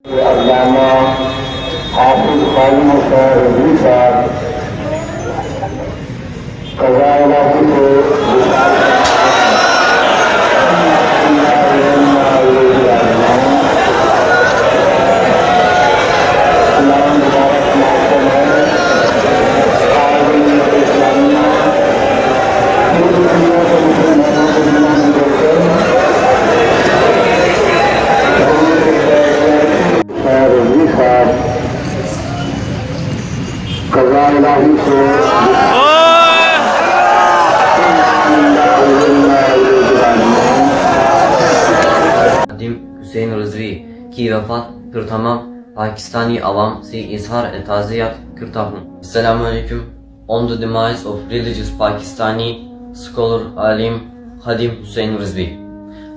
علامہ حافظ خادم حسین رضوی صاحب قضاء الہی سے حسین رضوی کی وفات پر تمام پاکستانی عوام سے اظہار تعزیت کرتا ہوں. السلام علیکم. On the demise of religious Pakistani scholar Alim Khadim Hussein Rizvi,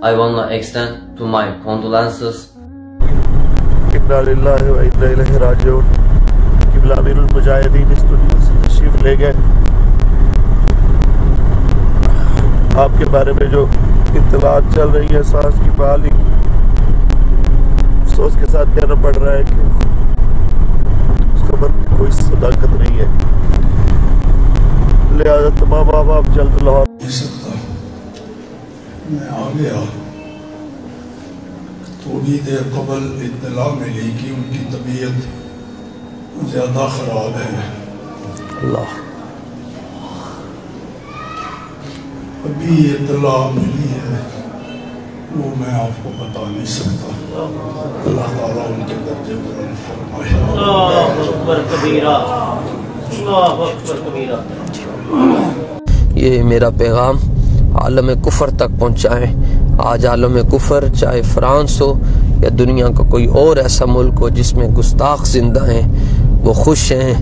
I want to extend to my condolences. انا للہ و انا الیہ راجعون. قبلہ امیر المجاہدین اس دنیا سے تشریف لے گئے. آپ کے بارے میں جو اطلاعات چل رہی ہے سانس کی بحالی، افسوس کے ساتھ کہنا پڑ رہا ہے کہ اس خبر کی کوئی صداقت نہیں ہے، لہذا تمام آپ جلد لاہور. میں آ گیا، تھوڑی دیر قبل اطلاع ملی کہ ان کی طبیعت زیادہ خراب ہے. اللہ ابھی اطلاع ملی ہے، وہ میں آپ کو بتا نہیں سکتا. اللہ تعالیٰ ان کے درجے بلند فرمائے. اللہ اکبر کبیرہ، اللہ اکبر کبیرہ. یہ میرا پیغام عالم کفر تک پہنچائیں. آج عالم کفر چاہے فرانس ہو یا دنیا کا کوئی اور ایسا ملک ہو جس میں گستاخ زندہ ہیں، وہ خوش ہیں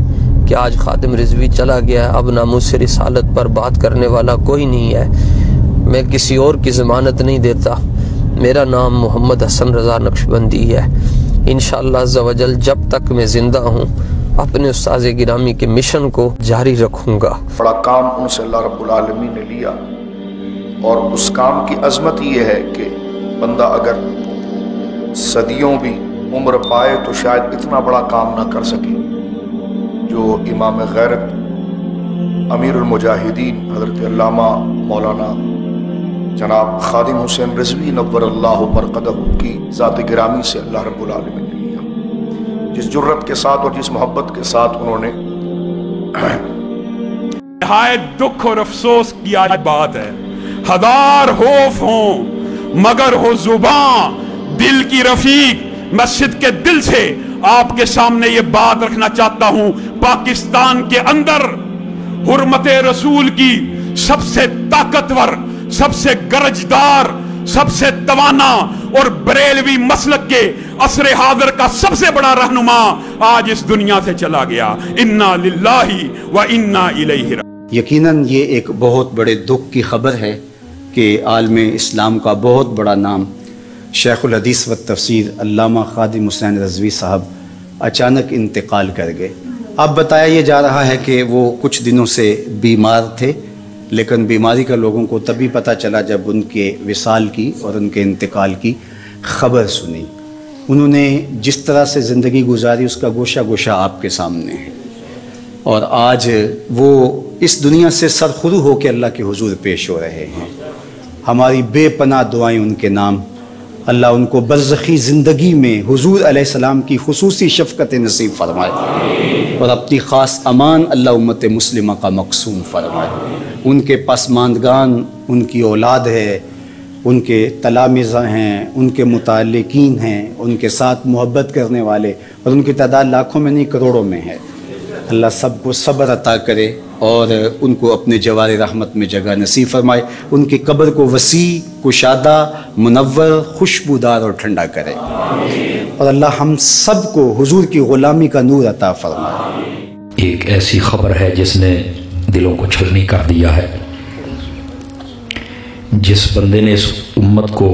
کہ آج خادم رضوی چلا گیا. اب ناموس رسالت پر بات کرنے والا کوئی نہیں ہے. میں کسی اور کی ضمانت نہیں دیتا. میرا نام محمد حسن رضا نقشبندی ہے. انشاءاللہ عز و جل جب تک میں زندہ ہوں اپنے استاذ گرامی کے مشن کو جاری رکھوں گا. بڑا کام ان سے اللہ رب العالمین نے لیا، اور اس کام کی عظمت یہ ہے کہ بندہ اگر صدیوں بھی عمر پائے تو شاید اتنا بڑا کام نہ کر سکے جو امام غیرت امیر المجاہدین حضرت علامہ مولانا جناب خادم حسین رضوی نور اللہ مرقدہ کی ذات گرامی سے اللہ رب العالمین نے لیا. جس جرت کے ساتھ اور جس محبت کے ساتھ انہوں نے نہایت دکھ اور افسوس کی آج بات ہے. ہزار خوف ہوں مگر ہو زباں دل کی رفیق. مسجد کے دل سے آپ کے سامنے یہ بات رکھنا چاہتا ہوں. پاکستان کے اندر حرمت رسول کی سب سے طاقتور، سب سے گرجدار، سب سے توانا اور بریلوی مسلک کے عصر حاضر کا سب سے بڑا رہنما آج اس دنیا سے چلا گیا. انا للہ و انا الیہ راجعون. یقیناً یہ ایک بہت بڑے دکھ کی خبر ہے کہ عالم اسلام کا بہت بڑا نام شیخ الحدیث و تفسیر علامہ خادم حسین رضوی صاحب اچانک انتقال کر گئے. اب بتایا یہ جا رہا ہے کہ وہ کچھ دنوں سے بیمار تھے، لیکن بیماری کا لوگوں کو تبھی پتہ چلا جب ان کے وصال کی اور ان کے انتقال کی خبر سنی. انہوں نے جس طرح سے زندگی گزاری اس کا گوشہ گوشہ آپ کے سامنے ہے، اور آج وہ اس دنیا سے سرخرو ہو کے اللہ کے حضور پیش ہو رہے ہیں. ہماری بے پناہ دعائیں ان کے نام. اللہ ان کو برزخی زندگی میں حضور علیہ السلام کی خصوصی شفقت نصیب فرمائے، اور اپنی خاص امان اللہ امت مسلمہ کا مقسوم فرمائے. ان کے پسماندگان، ان کی اولاد ہے، ان کے تلامذہ ہیں، ان کے متعلقین ہیں، ان کے ساتھ محبت کرنے والے، اور ان کی تعداد لاکھوں میں نہیں کروڑوں میں ہے. اللہ سب کو صبر عطا کرے اور ان کو اپنے جوار رحمت میں جگہ نصیب فرمائے. ان کی قبر کو وسیع، کشادہ، منور، خوشبودار اور ٹھنڈا کرے، اور اللہ ہم سب کو حضور کی غلامی کا نور عطا فرمائے. ایک ایسی خبر ہے جس نے دلوں کو چھلنی کر دیا ہے. جس بندے نے اس امت کو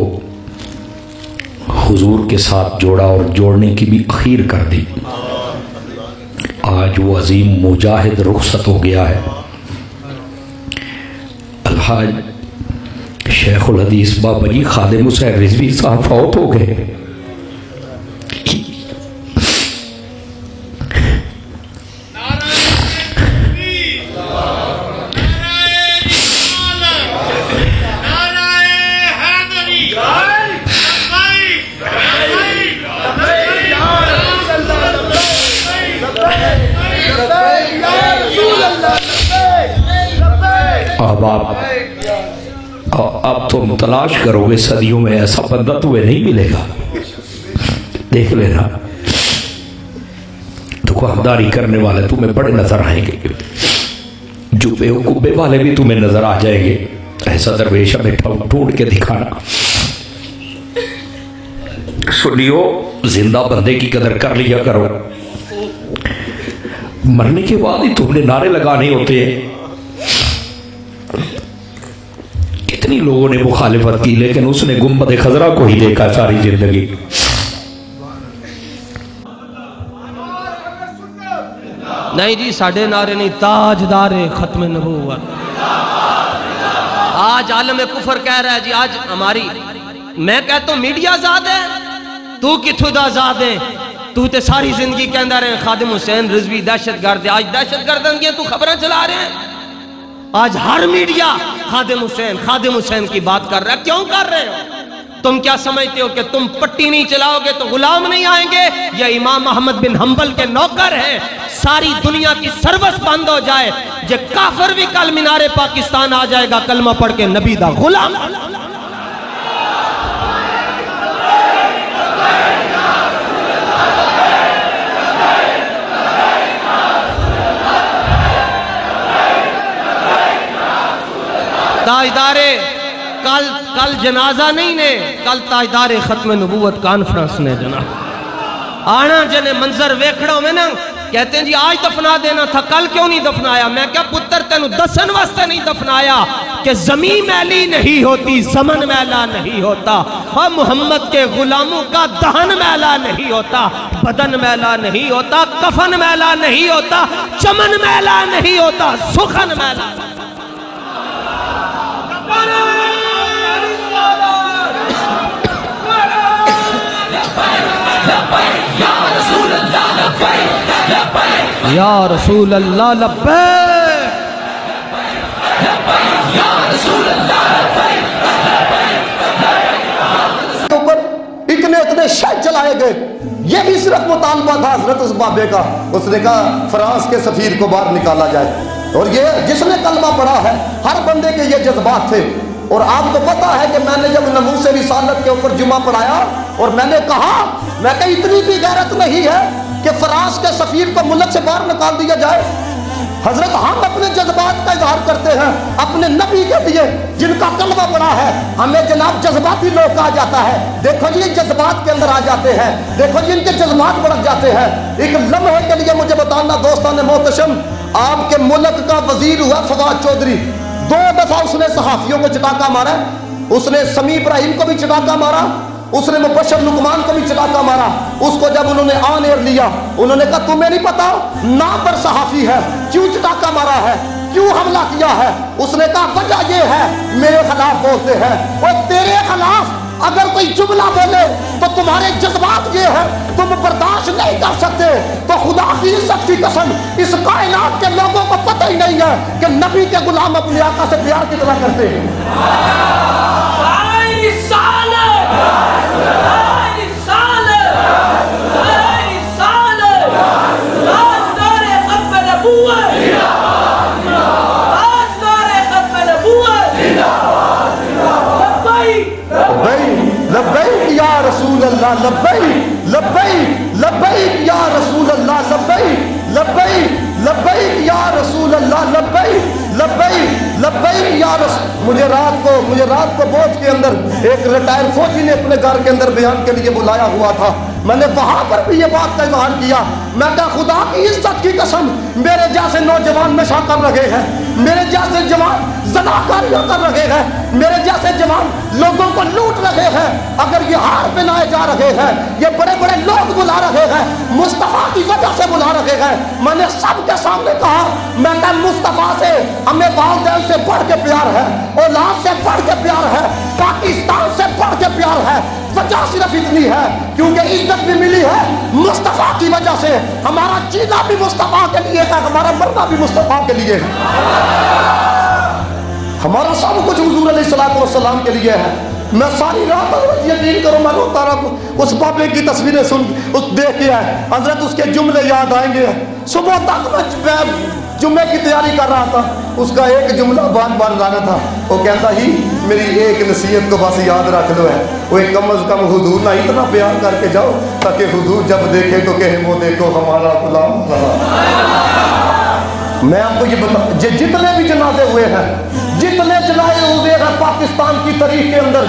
حضور کے ساتھ جوڑا اور جوڑنے کی بھی اخیر کر دی، آج وہ عظیم مجاہد رخصت ہو گیا ہے. الحاج شیخ الحدیث بابا جی خادم حسین رضوی صاحب فوت ہو گئے. बाप। अब तुम तलाश करोगे सदियों में ऐसा बंदा तुम्हें नहीं मिलेगा, देख लेना। दुकानदारी करने वाले तुम्हें बड़े नजर आएंगे, जुबे कुब्बे वाले भी तुम्हें नजर आ जाएंगे। ऐसा दरवेश हमें ढूंढ के दिखाना। सुनियो, जिंदा बंदे की कदर कर लिया करो, मरने के बाद ही तुमने नारे लगाने होते हैं। कितनी लोगों ने मुखालिफत की, लेकिन उसने गुंबद खजरा को ही देखा सारी जिंदगी। नहीं जी, साढ़े नारे नहीं, ताजदार खत्म नबूवत। आज आलम कुफर कह रहा है जी, आज हमारी, मैं कहता हूं मीडिया आजाद है, तू किथों दा आजाद है? तू ते सारी जिंदगी कहता रहे खादिम हुसैन रिजवी दहशतगर्द, आज दहशतगर्द की तू खबरें चला रहे हैं। आज हर मीडिया खादिम हुसैन की बात कर रहा है। क्यों कर रहे हो? तुम क्या समझते हो कि तुम पट्टी नहीं चलाओगे तो गुलाम नहीं आएंगे? या इमाम अहमद बिन हंबल के नौकर हैं, सारी दुनिया की सर्वस बंद हो जाए, जे काफिर भी कल मीनारे पाकिस्तान आ जाएगा कलमा पढ़ के नबी दा गुलाम। ताजदारे कल जनाजा नहीं ने, कल ताजदारे खत्म नबूवत कॉन्फ्रेंस ने जना आना। जने मंजर वेखड़ा में ना, कहते हैं जी आज दफना देना था, कल क्यों नहीं दफनाया? मैं क्या पुत्र तेन दसन वास्ते नहीं दफनाया कि जमीन मैली नहीं होती, समन मैला नहीं होता, और मोहम्मद के गुलामों का दहन मैला नहीं होता, बदन मैला नहीं होता, कफन मैला नहीं होता, चमन मैला नहीं होता, सुखन मैला। या रसूल अल्लाह लब्बैक, ऊपर इतने शह चलाए गए। यही सिर्फ मुतालबा था हजरत उस बाबे का। उसने कहा फ्रांस के सफीर को बाहर निकाला जाए। और ये जिसने कलमा पढ़ा है, हर बंदे के ये जज्बात थे। और आपको पता है कि मैंने जब नमूसे रिसालत के ऊपर जुमा पढ़ाया और मैंने कहा, मैं कहा इतनी भी गैरत नहीं है कि फ्रांस के सफीर को मुल्क से बाहर निकाल दिया जाए। हजरत हम अपने जज्बात का इजहार करते हैं अपने नबी के लिए जिनका कलमा पड़ा है। हमें जनाब जज्बाती लोग कहा जाता है। देखो जी, जज्बात के अंदर आ जाते हैं, देखो जी इनके जज्बात भड़क जाते हैं। एक लम्हे के लिए मुझे बताना दोस्तान मोहतशम, आपके मुल्क का वजीर हुआ फवाद चौधरी, 2 दफा उसने सहाफियों को चटाका मारा, उसने समी इब्राहिम को भी चटाका मारा, उसने मुबशर लुकमान को भी चटाका मारा। उसको जब उन्होंने ऑन एयर लिया, उन्होंने कहा तुम्हें नहीं पता नाम पर सहाफी है, क्यों चटाका मारा है, क्यों हमला किया है? उसने कहा वजह ये है मेरे खिलाफ बोलते हैं। और तेरे खिलाफ अगर कोई जुमला बोले तो तुम्हारे जज्बात ये है, तुम बर्दाश्त नहीं कर सकते। तो खुदा की इज्जत की कसम, इस कायनात के लोगों को पता ही नहीं है कि नबी के गुलाम अपने आका से प्यार कितना करते हैं। लब्बैक या रसूल अल्लाह, लब्बैक लब्बैक लब्बैक या रसूल अल्लाह, लब्बैक लब्बैक लब्बैक या रसूल अल्लाह, लब्बैक लब्बैक लब्बैक या रसूल। मुझे रात को बोझ के अंदर एक रिटायर्ड फौजी ने अपने घर के अंदर बयान के लिए बुलाया हुआ था। मैंने वहां पर भी ये बात का इजहार किया। मैं कहा खुदा की इज्जत की कसम, मेरे जैसे नौजवान नशा कर रहे हैं, मेरे जैसे जवान ज़नाकारियां कर रहे हैं, मेरे जैसे जवान लोगों को लूट रहे हैं। अगर ये हार पहनाए जा रहे हैं, ये बड़े बड़े लोग बुला रहे हैं, मुस्तफ़ा की वजह से बुला रहे हैं। मैंने सबके सामने कहा, मैं कहा मुस्तफ़ा से हमें वालिदैन से बढ़ के प्यार है, औलाद से बढ़ के प्यार है, पाकिस्तान से बढ़ के प्यार है। वजह सिर्फ इतनी है क्योंकि इज्जत भी मिली है मुस्तफ़ा की वजह से। हमारा जीना भी मुस्तफ़ा के लिए है, हमारा मरना भी मुस्तफ़ा के लिए है, हमारा सब कुछ हुजूर अलैहिस्सलातु वस्सलाम के लिए है। میں ساری رات حضرت یقین کرو میں روتا رہا اس بابے کی تصویریں سن اس دیکھ کے آئے حضرت اس کے جملے یاد آئیں گے. صبح تک میں جمعے کی تیاری کر رہا تھا, اس کا ایک جملہ بار بار لانا تھا. وہ کہتا ہی میری ایک نصیحت کو بس یاد رکھ لو ہے, وہ کم از کم حضور نہ اتنا پیار کر کے جاؤ تاکہ حضور جب دیکھے تو کہے وہ دیکھو ہمارا غلام تھا. میں آپ کو یہ بتا جتنے بھی جنازے ہوئے ہیں, جتنے جنازے ہوئے ہیں پاکستان کی تاریخ کے اندر,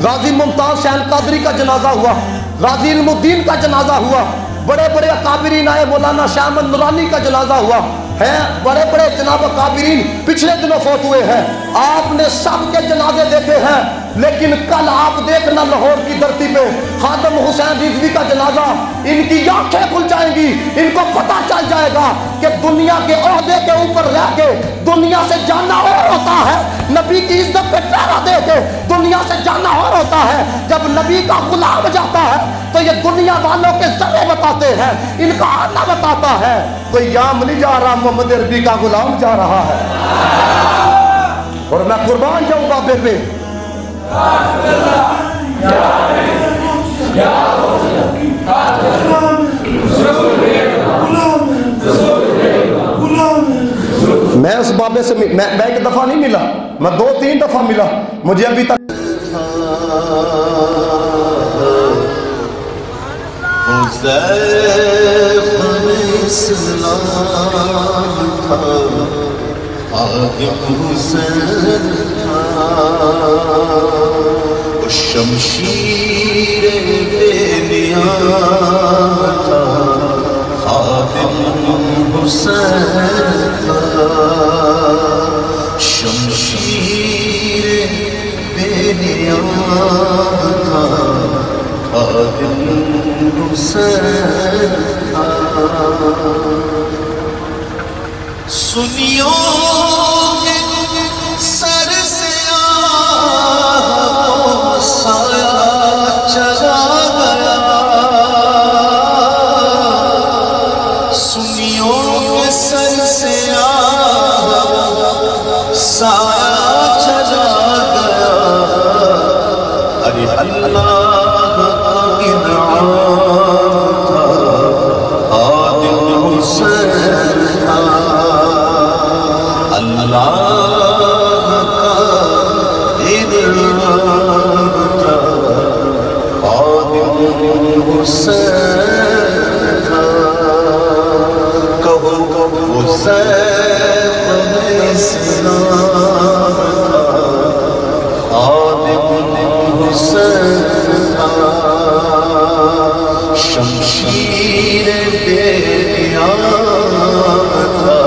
غازی ممتاز شاہین قادری کا جنازہ ہوا, غازی علم الدین کا جنازہ ہوا, بڑے بڑے اکابرین آئے, مولانا شاہ احمد نورانی کا جنازہ ہوا ہے, بڑے بڑے جناب اکابرین پچھلے دنوں فوت ہوئے ہیں. آپ نے سب کے جنازے دیکھے ہیں, لیکن کل آپ دیکھنا لاہور کی دھرتی پہ خادم حسین رضوی کا جنازہ, ان کی آنکھیں کھل جائیں گی, ان کو پتہ چل جائے گا کہ دنیا کے عہدے کے اوپر رہ کے دنیا سے جانا اور ہوتا ہے, نبی کی عزت پہ پہرا دے کے دنیا سے جانا اور ہوتا ہے. جب نبی کا غلام جاتا ہے تو یہ دنیا والوں کے ذرے بتاتے ہیں, ان کا آنا بتاتا ہے. کوئی یام نہیں جا رہا, محمد عربی کا غلام جا رہا ہے. اور میں قربان جاؤں بابے پہ. میں اس بابے سے میں ایک دفعہ نہیں ملا, میں 2-3 دفعہ ملا, مجھے ابھی تک شمشیر بے نیاز تھا, خادم حسین تھا, شمشیر بے نیاز تھا, خادم حسین تھا. سنیو کے سر سے سایہ چلا گیا, سنیوں کے سر سے سایہ چلا گیا. ارے اللہ انعام تھا, خادم حسین تھا, اللہ شمشیر بے نیاز تھا,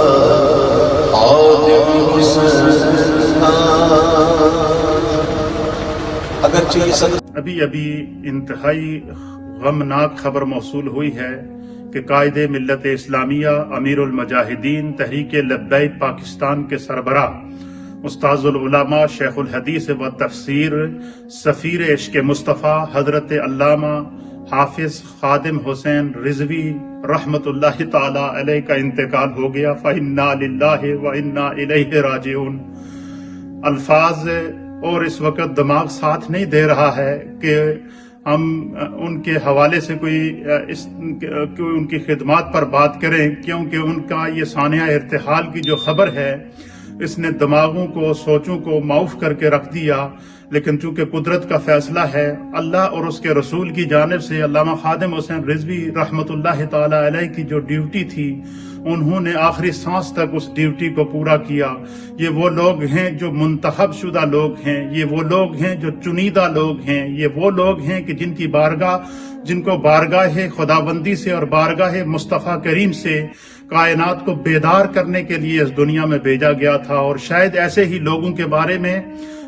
خادم حسین تھا. ابھی انتہائی غمناک خبر موصول ہوئی ہے کہ قائد ملت اسلامیہ امیر المجاہدین تحریک لبیک پاکستان کے سربراہ استاذ العلماء شیخ الحدیث و تفسیر سفیر عشق مصطفیٰ حضرت علامہ حافظ خادم حسین رضوی رحمت اللہ تعالی علیہ کا انتقال ہو گیا. فَإِنَّا لِلَّهِ وَإِنَّا إِلَيْهِ رَاجِعُونَ. الفاظ اور اس وقت دماغ ساتھ نہیں دے رہا ہے کہ ہم ان کے حوالے سے کوئی ان کی خدمات پر بات کریں, کیونکہ ان کا یہ سانحہ ارتحال کی جو خبر ہے اس نے دماغوں کو, سوچوں کو معاف کر کے رکھ دیا. لیکن چونکہ قدرت کا فیصلہ ہے, اللہ اور اس کے رسول کی جانب سے علامہ خادم حسین رضوی رحمت اللہ تعالی علیہ کی جو ڈیوٹی تھی انہوں نے آخری سانس تک اس ڈیوٹی کو پورا کیا. یہ وہ لوگ ہیں جو منتخب شدہ لوگ ہیں, یہ وہ لوگ ہیں جو چنیدہ لوگ ہیں, یہ وہ لوگ ہیں کہ جن کو بارگاہ خداوندی سے اور بارگاہ مصطفیٰ کریم سے کائنات کو بیدار کرنے کے لیے اس دنیا میں بھیجا گیا تھا. اور شاید ایسے ہی لوگوں کے بارے میں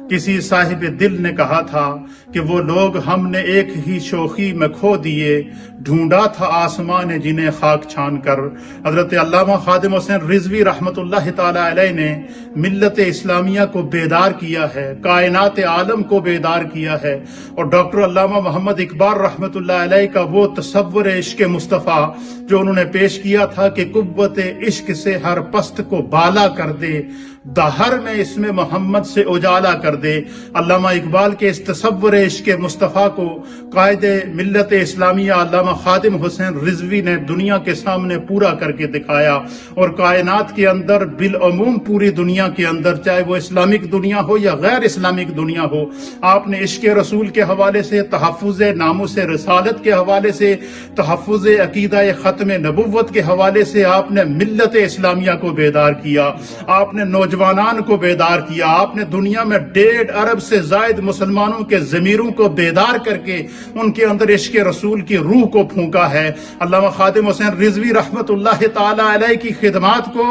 کسی صاحب دل نے کہا تھا کہ وہ لوگ ہم نے ایک ہی شوخی میں کھو دیے, ڈھونڈا تھا آسمان جنہیں خاک چھان کر. حضرت علامہ خادم حسین رضوی رحمت اللہ تعالی علیہ نے ملت اسلامیہ کو بیدار کیا ہے, کائنات عالم کو بیدار کیا ہے. اور ڈاکٹر علامہ محمد اقبال رحمت اللہ علیہ کا وہ تصور عشق مصطفیٰ جو انہوں نے پیش کیا تھا کہ قوت عشق سے ہر پست کو بالا کر دے, दहर में इसमें मोहम्मद से उजाला कर दे। अल्लामा इकबाल के इस तसव्वुर इश्क़ मुस्तफ़ा को कायदे मिल्लत इस्लामिया अल्लामा खादिम हुसैन रिजवी ने दुनिया के सामने पूरा करके दिखाया, और कायनात के अंदर बिलअमूम पूरी दुनिया के अंदर, चाहे वो इस्लामिक दुनिया हो या गैर इस्लामिक दुनिया हो, आपने इश्क़ रसूल के हवाले से, तहफ़्फ़ुज़ नामूस रिसालत के हवाले से, तहफ़्फ़ुज़ अक़ीदा ख़त्म नबुव्वत के हवाले से आपने मिल्लत इस्लामिया को बेदार किया, आपने नौजवानान को बेदार किया, आपने दुनिया में 1.5 अरब से ज़ायद मुसलमानों के ज़मीरों को बेदार करके उनके अंदर इश्क़ रसूल की रूह को फूंका है। अल्लामा खादिम हुसैन रिजवी रहमतुल्लाह ताला अलैह की खिदमात को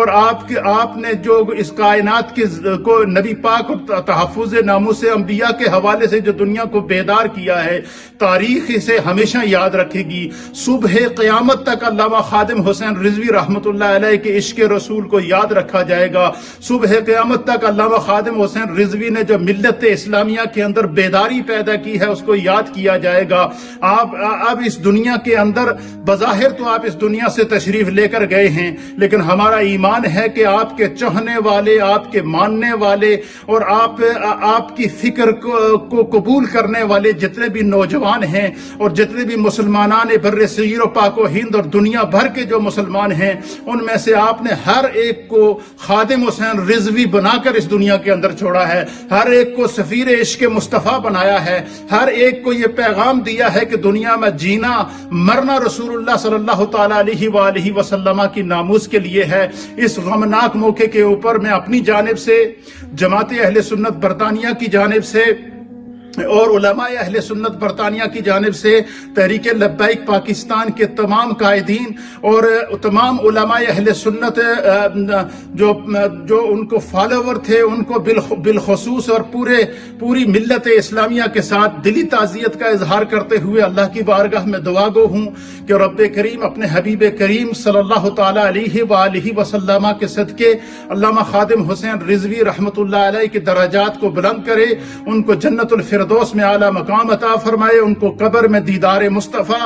और आपने जो इस कायनात को नबी पाक और तहफ़्फ़ुज़ नामूस अंबिया के हवाले से जो दुनिया को बेदार किया है, तारीख इसे हमेशा याद रखेगी। सुबह क़यामत तक अल्लामा खादिम हुसैन रिजवी रहमतुल्लाह अलैह के इश्क़ रसूल को याद रखा जाएगा। सुबह क़यामत तक अल्लामा खादिम हुसैन रिजवी ने जो मिल्लत इस्लामिया के अंदर बेदारी पैदा की है उसको याद किया जाएगा। आप इस दुनिया के अंदर बज़ाहिर तो आप इस दुनिया से तशरीफ लेकर गए हैं, लेकिन हमारा ईमान है कि आपके चाहने वाले, आपके मानने वाले और आपकी फिक्र को कबूल करने वाले जितने भी नौजवान हैं और जितने भी मुसलमानान बर्रे सगीर और पाको हिंद और दुनिया भर के जो मुसलमान हैं, उनमें से आपने हर एक को खादिम हुसैन रिजवी बनाकर इस दुनिया के अंदर छोड़ा है, हर एक को सफीर इश्क़ मुस्तफ़ा बनाया है, हर एक को ये पैगाम दिया है कि दुनिया में जीना मरना रसूलुल्लाह सल्लल्लाहु ताला अलैहि वसल्लम की नामूस के लिए है। इस गमनाक मौके के ऊपर मैं अपनी जानिब से, जमात अहले सुन्नत बरतानिया की जानिब से और उलमाए अहले सुन्नत बरतानिया की जानिब से तहरीक लब्बैक पाकिस्तान के तमाम कायदीन और तमाम उलमाए अहले सुन्नत जो उनको फॉलोवर थे उनको बिलखसूस और पूरी मिल्लत इस्लामिया के साथ दिली ताज़ियत का इजहार करते हुए अल्लाह की बारगाह में दुआ गो हूँ कि रब्बे करीम अपने हबीब करीम सल्लल्लाहु ताला अलैहि वसल्लम के सदके अल्लामा खादिम हुसैन रिजवी रहमतुल्लाह अलैह के दराजात को बुलंद करे, उनको जन्नतुल फिरदौस में आला मकाम अता फरमाए, उनको कब्र में दीदार मुस्तफ़ा,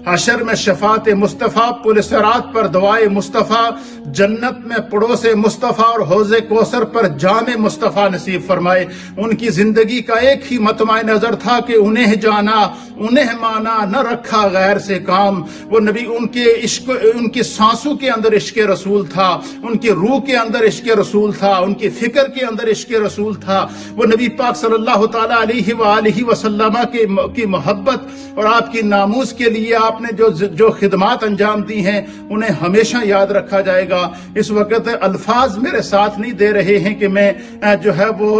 हशर में शफात मुस्तफ़ा, पुल सिरात पर दुआए मुस्तफ़ा, जन्नत में पड़ोस मुस्तफ़ा और हौज़े कौसर पर जामे मुस्तफ़ा नसीब फरमाए। उनकी जिंदगी का एक ही मतमा नजर था कि उन्हें जाना, उन्हें माना, न रखा गैर से काम। वो नबी उनके इश्क, उनकी सांसों के अंदर इश्क रसूल था, उनकी रूह के अंदर इश्क रसूल था, उनकी फिक्र के अंदर इश्क रसूल था। वो नबी पाक सल्लल्लाहु ताला अलैहि वसल्लम की मोहब्बत और आपकी नामूस के लिए आपने जो खिदमात अंजाम दी हैं उन्हें हमेशा याद रखा जाएगा। इस वक्त अल्फाज मेरे साथ नहीं दे रहे हैं कि मैं जो है वो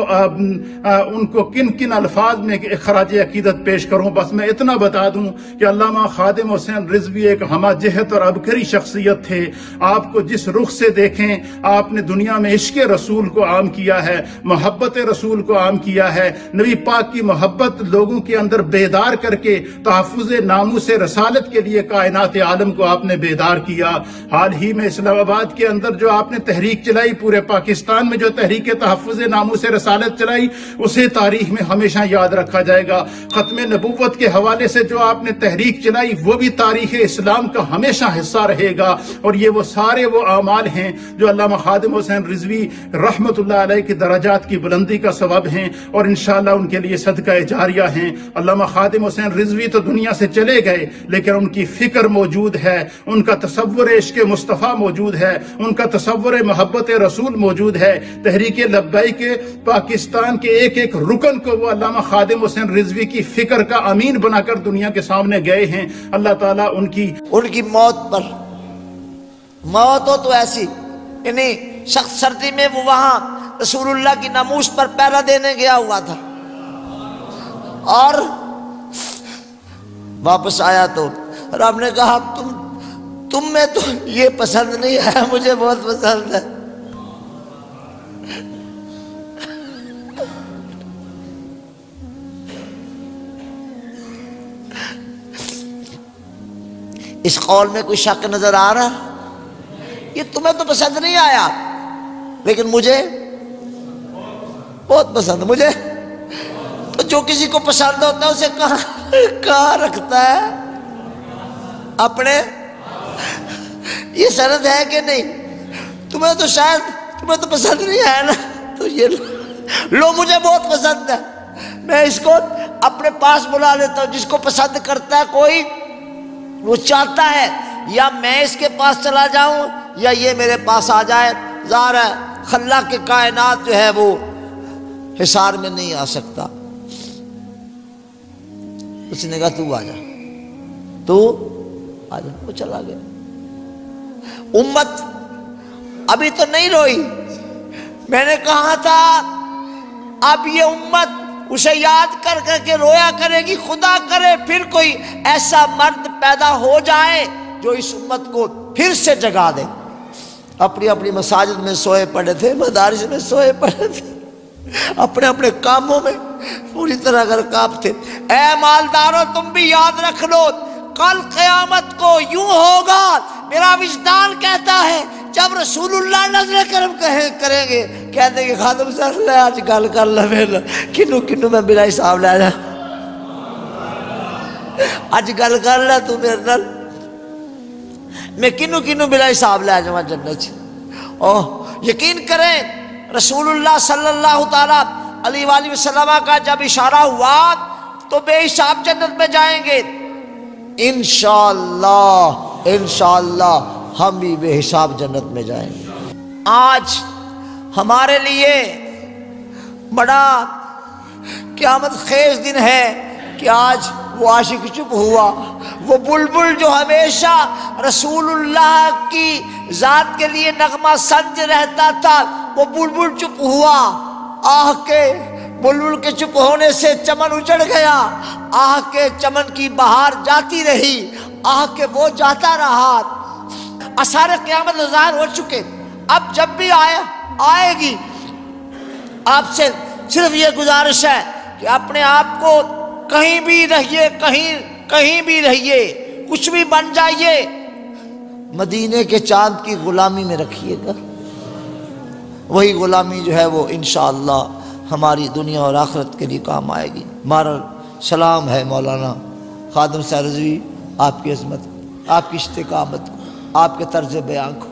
उनको किन किन अल्फाज में खराज अकीदत पेश करूं। बस मैं इतना बता दूं कि अल्लामा खादिम हुसैन रिजवी एक हमाजहत और अबकरी शख्सियत थे। आपको जिस रुख से देखें आपने दुनिया में इश्क रसूल को आम किया है, मोहब्बत रसूल को आम किया है, नबी पाक की मोहब्बत लोगों के अंदर बेदार करके तहफ़्फ़ुज़ नामूस रसालत के लिए कायनात आलम को आपने बेदार किया। हाल ही में इस्लामाबाद के अंदर जो आपने तहरीक चलाई, पूरे पाकिस्तान में जो तहरीक तहफ़्फ़ुज़ नामूस रसालत चलाई, उसे तारीख में हमेशा याद रखा जाएगा। ख़त्म नबुव्वत के हवाले से जो आपने तहरीक चलाई वो भी तारीख़ इस्लाम का हमेशा हिस्सा रहेगा। और ये वो सारे वो आमाल हैं जो अल्लामा खादिम हुसैन रिजवी रहमतुल्लाह अलैह की दराजात की बुलंदी का सबब हैं और इंशाअल्लाह उनके लिए सदका जारिया हैं। अल्लामा खादिम हुसैन रिजवी तो दुनिया से चले गए, लेकिन उनकी फिक्र मौजूद है, उनका तसव्वुर इश्क़ मुस्तफ़ा मौजूद है, उनका तसव्वुर मोहब्बत रसूल मौजूद है। तहरीक लब्बैक पाकिस्तान के एक एक रुकन को वो अल्लामा खादिम हुसैन रिजवी की फिक्र का अमीन बनाकर दुनिया के सामने गए हैं। अल्लाह ताला उनकी मौत पर, मौत हो तो ऐसी इन्हीं सख्त सर्दी में वो वहां रसूलुल्लाह की नामूस पर पहरा देने गया हुआ था और वापस आया तो रब ने कहा तुम में तो ये पसंद नहीं है, मुझे बहुत पसंद है। इस कौल में कोई शक नजर आ रहा? ये तुम्हें तो पसंद नहीं आया, लेकिन मुझे बहुत पसंद। मुझे तो जो किसी को पसंद होता है उसे कहाँ रखता है? अपने। ये सरद है कि नहीं? तुम्हें तो शायद तुम्हें तो पसंद नहीं आया ना, तो ये लो मुझे बहुत पसंद है, मैं इसको अपने पास बुला लेता हूँ। जिसको पसंद करता है कोई, वो चाहता है या मैं इसके पास चला जाऊं या ये मेरे पास आ जाए। ज़ाहिर है खल्लाक के कायनात जो है वो हिसार में नहीं आ सकता। उसने कहा तू आ जा, तू आ जा, वो चला गया। उम्मत अभी तो नहीं रोई, मैंने कहा था अब ये उम्मत उसे याद कर करके रोया करेगी। खुदा करे फिर कोई ऐसा मर्द पैदा हो जाए जो इस उम्मत को फिर से जगा दे। अपनी अपनी मसाजिद में सोए पड़े थे, मदारिस में सोए पड़े थे, अपने अपने कामों में पूरी तरह गरकाब थे। ऐ मालदारों तुम भी याद रख लो, कल क़यामत को यूं होगा, मेरा विजदान कहता है जब रसूलुल्लाह नज़र करम करेंगे, कह देंगे खादिम साहब आज गल कर ले, किनू किनू मैं बिना हिसाब ले जा, आज गल कर ले तू मेरे नाल, मैं किनू किनू बिना हिसाब ले जावा जन्नत। ओह यकीन करें रसूलुल्लाह सल्लल्लाहु ताला अलैहि वसल्लम का जब इशारा हुआ तो बेहिसाब जन्नत में जाएंगे। इंशाअल्लाह इंशाअल्लाह हम भी बेहिसाब जन्नत में जाएंगे। आज हमारे लिए बड़ा क़यामत खेज दिन है कि आज वो आशिक चुप हुआ, वो बुलबुल जो हमेशा रसूलुल्लाह की ज़ात के लिए नगमा संज रहता था, वो बुलबुल चुप हुआ। आह के बुलबुल के चुप होने से चमन उजड़ गया, आह के चमन की बहार जाती रही, आह के वो जाता रहा। असारे क़यामत ज़ाहिर हो चुके, अब जब भी आएगी आपसे सिर्फ ये गुजारिश है कि अपने आप को कहीं भी रहिए, कहीं भी रहिए, कुछ भी बन जाइए, मदीने के चांद की गुलामी में रखिएगा। वही गुलामी जो है वो इंशाअल्लाह हमारी दुनिया और आखिरत के लिए काम आएगी। हमारा सलाम है मौलाना खादिम साहब रिजवी, आपकी अज़मत, आपकी इस्तिकामत को, आपके तर्ज बयान को।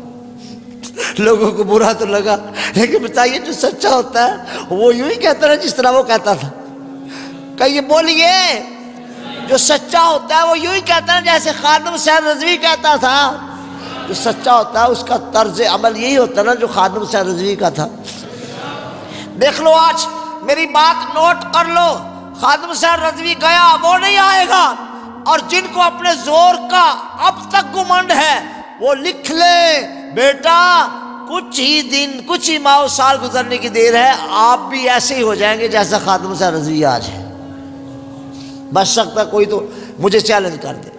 लोगों को बुरा तो लगा, लेकिन बताइए जो सच्चा होता है वो यूं ही कहता है जिस तरह वो कहता था। कहिए बोलिए, जो सच्चा होता है वो यूं ही कहता है जैसे खादिम साहब रिजवी कहता था। जो सच्चा होता है उसका तर्ज अमल यही होता है ना जो खादिम साहब रिजवी का था। देख लो, आज मेरी बात नोट कर लो, खादिम साहब रिजवी गया, वो नहीं आएगा। और जिनको अपने जोर का अब तक घमंड है वो लिख ले बेटा, कुछ ही दिन, कुछ ही माह साल गुजरने की देर है, आप भी ऐसे ही हो जाएंगे जैसा खादिम साहब रिजवी आज है। बच सकता कोई तो मुझे चैलेंज कर दे,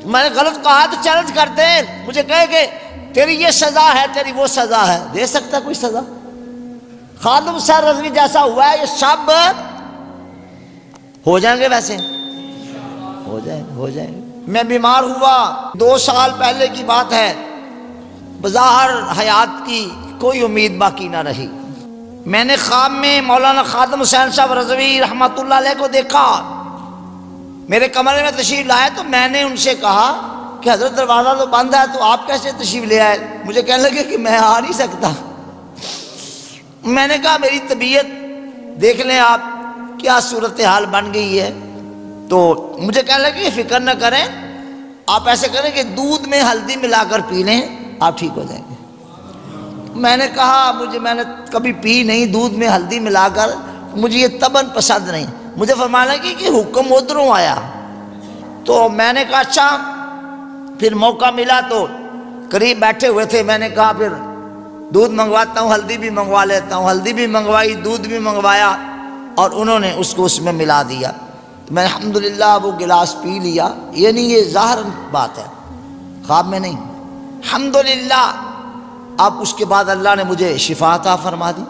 मैंने गलत कहा तो चैलेंज कर दे, मुझे कहे कि तेरी ये सजा है, तेरी वो सजा है, दे सकता कोई सजा। खादिम साहब रिजवी जैसा हुआ है ये सब हो जाएंगे, वैसे हो जाएंगे। मैं बीमार हुआ 2 साल पहले की बात है, बज़ाहिर हयात की कोई उम्मीद बाकी ना रही। मैंने ख्वाब में मौलाना खादिम हुसैन साहब रिजवी रहमतुल्लाह अलैह को देखा, मेरे कमरे में तशरीफ लाए, तो मैंने उनसे कहा कि हजरत दरवाज़ा तो बंद है, तो आप कैसे तशरीफ ले आए? मुझे कहने लगे कि मैं आ नहीं सकता। मैंने कहा मेरी तबीयत देख लें आप, क्या सूरत हाल बन गई है। तो मुझे कहने लगे फिक्र न करें, आप ऐसे करें कि दूध में हल्दी मिलाकर पी लें, आप ठीक हो जाएंगे। मैंने कहा मैंने कभी पी नहीं दूध में हल्दी मिलाकर, मुझे ये तबन पसंद नहीं। मुझे फरमाने लगी कि हुक्म उधरों आया। तो मैंने कहा अच्छा, फिर मौका मिला तो करीब बैठे हुए थे, मैंने कहा फिर दूध मंगवाता हूँ, हल्दी भी मंगवा लेता हूँ। हल्दी भी मंगवाई, दूध भी मंगवाया और उन्होंने उसको उसमें मिला दिया। तो मैं अल्हम्दुलिल्लाह वो गिलास पी लिया। ये नहीं, ये ज़ाहिर बात है, ख्वाब में नहीं। अल्हम्दुलिल्लाह अब उसके बाद अल्लाह ने मुझे शिफा अता फरमा दी,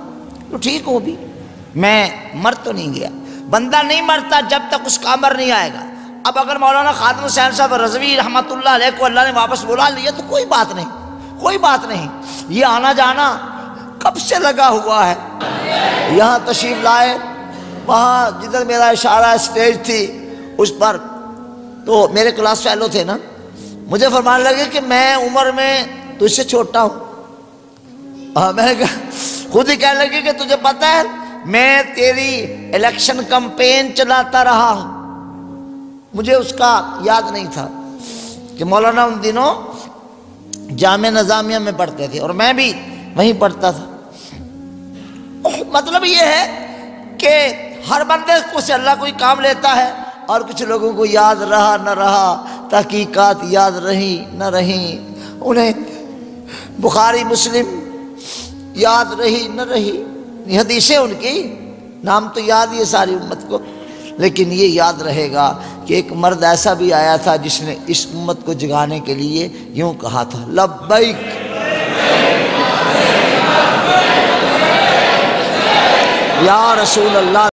तो ठीक हो भी, मैं मर तो नहीं गया। बंदा नहीं मरता जब तक उसका अमर नहीं आएगा। अब अगर मौलाना खादिम हुसैन साहब रिजवी रहमतुल्लाह अलैह को अल्लाह ने वापस बुला लिया तो कोई बात नहीं, कोई बात नहीं। ये आना जाना कब से लगा हुआ है। यहाँ तशरीफ लाए, वहाँ जिधर मेरा इशारा स्टेज थी उस पर, तो मेरे क्लास फेलो थे ना, मुझे फरमाने लगे कि मैं उम्र में तुझसे छोटा हूँ, میں نے کہا خود ہی کہنے لگی کہ تجھے پتہ ہے میں تیری الیکشن کمپین چلاتا رہا ہوں. مجھے اس کا یاد نہیں تھا کہ مولانا ان دنوں جامع نظامیہ میں پڑھتے تھے اور میں بھی وہیں پڑھتا تھا. مطلب یہ ہے کہ ہر بندے کو سے اللہ کوئی کام لیتا ہے اور کچھ لوگوں کو یاد رہا نہ رہا، تحقیقات یاد رہی نہ رہی، انہیں بخاری مسلم یاد رہی نہ رہی، حدیثیں ان کی نام تو یاد ہی ہے ساری امت کو، لیکن یہ یاد رہے گا کہ ایک مرد ایسا بھی آیا تھا جس نے اس امت کو جگانے کے لیے یوں کہا تھا لبیک یا رسول اللہ.